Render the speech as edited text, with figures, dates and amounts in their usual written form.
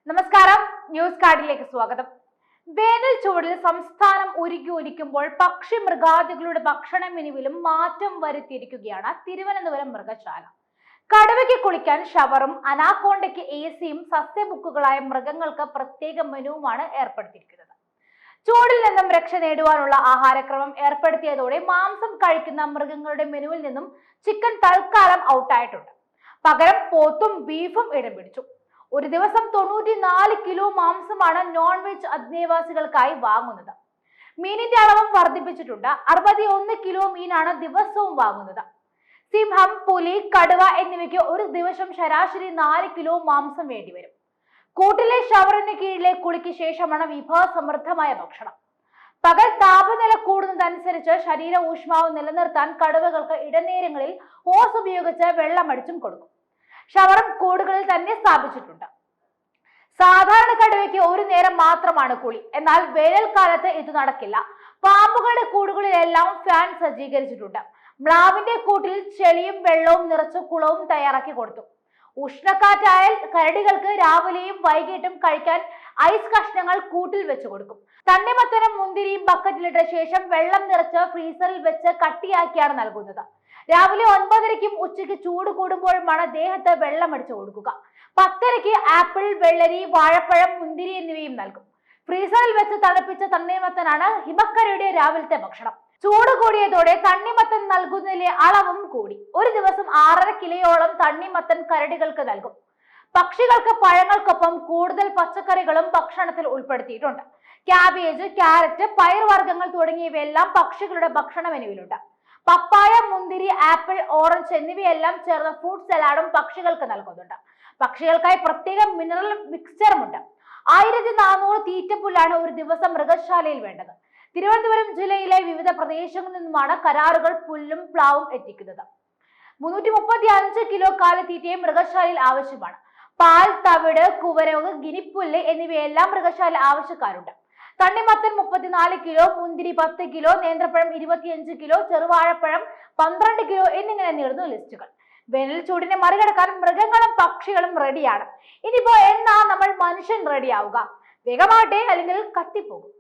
നമസ്കാരം, ന്യൂസ് കാർഡിലേക്ക് സ്വാഗതം. വേനൽ ചൂടിൽ സംസ്ഥാനം ഉരുകിയൊലിക്കുമ്പോൾ പക്ഷി മൃഗാദികളുടെ ഭക്ഷണ മെനുവിലും മാറ്റം വരുത്തിയിരിക്കുകയാണ് തിരുവനന്തപുരം മൃഗശാല. കടുവയ്ക്ക് കുളിക്കാൻ ഷവറും അനാക്കോണ്ടയ്ക്ക് എസിയും സസ്യബുക്കുകളായ മൃഗങ്ങൾക്ക് പ്രത്യേക മെനുവുമാണ് ഏർപ്പെടുത്തിയിരിക്കുന്നത്. ചൂടിൽ നിന്നും രക്ഷ നേടുവാനുള്ള ആഹാരക്രമം ഏർപ്പെടുത്തിയതോടെ മാംസം കഴിക്കുന്ന മൃഗങ്ങളുടെ മെനുവിൽ നിന്നും ചിക്കൻ തൽക്കാലം ഔട്ടായിട്ടുണ്ട്. പകരം പോത്തും ബീഫും ഇടം പിടിച്ചു. ഒരു ദിവസം 94 കിലോ മാംസമാണ് നോൺ വെജ് അന്തേവാസികൾക്കായി വാങ്ങുന്നത്. മീനിന്റെ അളവും വർദ്ധിപ്പിച്ചിട്ടുണ്ട്. 61 കിലോ മീനാണ് ദിവസവും വാങ്ങുന്നത്. സിംഹം, പുലി, കടുവ എന്നിവയ്ക്ക് ഒരു ദിവസം ശരാശരി 4 കിലോ മാംസം വേണ്ടിവരും. കൂട്ടിലെ ഷവറിന് കീഴിലെ കുളിക്ക് ശേഷമാണ് വിഭവസമൃദ്ധമായ ഭക്ഷണം. പകൽ താപനില കൂടുന്നതനുസരിച്ച് ശരീര ഊഷ്മാവ് നിലനിർത്താൻ കടുവകൾക്ക് ഇടനേരങ്ങളിൽ ഹോസ് ഉപയോഗിച്ച് വെള്ളമടിച്ചും കൊടുക്കും. ഷവറും കൂടുകളിൽ തന്നെ സ്ഥാപിച്ചിട്ടുണ്ട്. സാധാരണ കടുവയ്ക്ക് ഒരു നേരം മാത്രമാണ് കുളി. എന്നാൽ വേനൽക്കാലത്ത് ഇത് നടക്കില്ല. പാമ്പുകളുടെ കൂടുകളിലെല്ലാം ഫാൻ സജ്ജീകരിച്ചിട്ടുണ്ട്. മ്ലാവിന്റെ കൂട്ടിൽ ചെളിയും വെള്ളവും നിറച്ച കുളവും തയ്യാറാക്കി കൊടുത്തു. ഉഷ്ണക്കാറ്റായാൽ കരടികൾക്ക് രാവിലെയും വൈകിട്ടും കഴിക്കാൻ ഐസ് കഷ്ണങ്ങൾ കൂട്ടിൽ വെച്ച് കൊടുക്കും. തണ്ണിമത്തനും മുന്തിരിയും ബക്കറ്റിലിട്ട ശേഷം വെള്ളം നിറച്ച് ഫ്രീസറിൽ വെച്ച് കട്ടിയാക്കിയാണ് നൽകുന്നത്. രാവിലെ 9:30ക്കും ഉച്ചയ്ക്ക് ചൂട് കൂടുമ്പോഴുമാണ് ദേഹത്ത് വെള്ളം അടിച്ചു കൊടുക്കുക. 10:30ക്ക് ആപ്പിൾ, വെള്ളരി, വാഴപ്പഴം, മുന്തിരി എന്നിവയും നൽകും. ഫ്രീസറിൽ വെച്ച് തണുപ്പിച്ച തണ്ണിമത്തനാണ് ഹിമക്കരയുടെ രാവിലത്തെ ഭക്ഷണം. ചൂട് കൂടിയതോടെ തണ്ണിമത്തൻ നൽകുന്നതിലെ അളവും കൂടി. ഒരു ദിവസം 6.5 കിലോയോളം തണ്ണിമത്തൻ കരടികൾക്ക് നൽകും. പക്ഷികൾക്ക് പഴങ്ങൾക്കൊപ്പം കൂടുതൽ പച്ചക്കറികളും ഭക്ഷണത്തിൽ ഉൾപ്പെടുത്തിയിട്ടുണ്ട്. ക്യാബേജ്, ക്യാരറ്റ്, പയർവർഗ്ഗങ്ങൾ തുടങ്ങിയവയെല്ലാം പക്ഷികളുടെ ഭക്ഷണ മെനുവിലുണ്ട്. പപ്പായ, മുന്തിരി, ആപ്പിൾ, ഓറഞ്ച് എന്നിവയെല്ലാം ചേർന്ന ഫ്രൂട്ട് സലാഡും പക്ഷികൾക്ക് നൽകുന്നുണ്ട്. പക്ഷികൾക്കായി പ്രത്യേക മിനറൽ മിക്സ്ചറുമുണ്ട്. 1400 തീറ്റപ്പുല്ലാണ് ഒരു ദിവസം മൃഗശാലയിൽ വേണ്ടത്. തിരുവനന്തപുരം ജില്ലയിലെ വിവിധ പ്രദേശങ്ങളിൽ നിന്നുമാണ് കരാറുകൾ പുല്ലും പ്ലാവും എത്തിക്കുന്നത്. 335 കിലോ കാലിത്തീറ്റയും മൃഗശാലയിൽ ആവശ്യമാണ്. പാൽ, തവിട്, കുവരവ്, ഗിനിപ്പുല്ല് എന്നിവയെല്ലാം മൃഗശാല ആവശ്യക്കാരുണ്ട്. തണ്ണിമത്തൻ 34 കിലോ, മുന്തിരി 10 കിലോ, നേന്ത്രപ്പഴം 25 കിലോ, ചെറുവാഴപ്പഴം 12 കിലോ എന്നിങ്ങനെ നീളുന്നു ലിസ്റ്റുകൾ. വേനൽ ചൂടിനെ മറികടക്കാൻ മൃഗങ്ങളും പക്ഷികളും റെഡിയാണ്. ഇനിയിപ്പോ എന്നാ നമ്മൾ മനുഷ്യൻ റെഡിയാവുക? വേഗമാവട്ടെ, അല്ലെങ്കിൽ കത്തിപ്പോകും.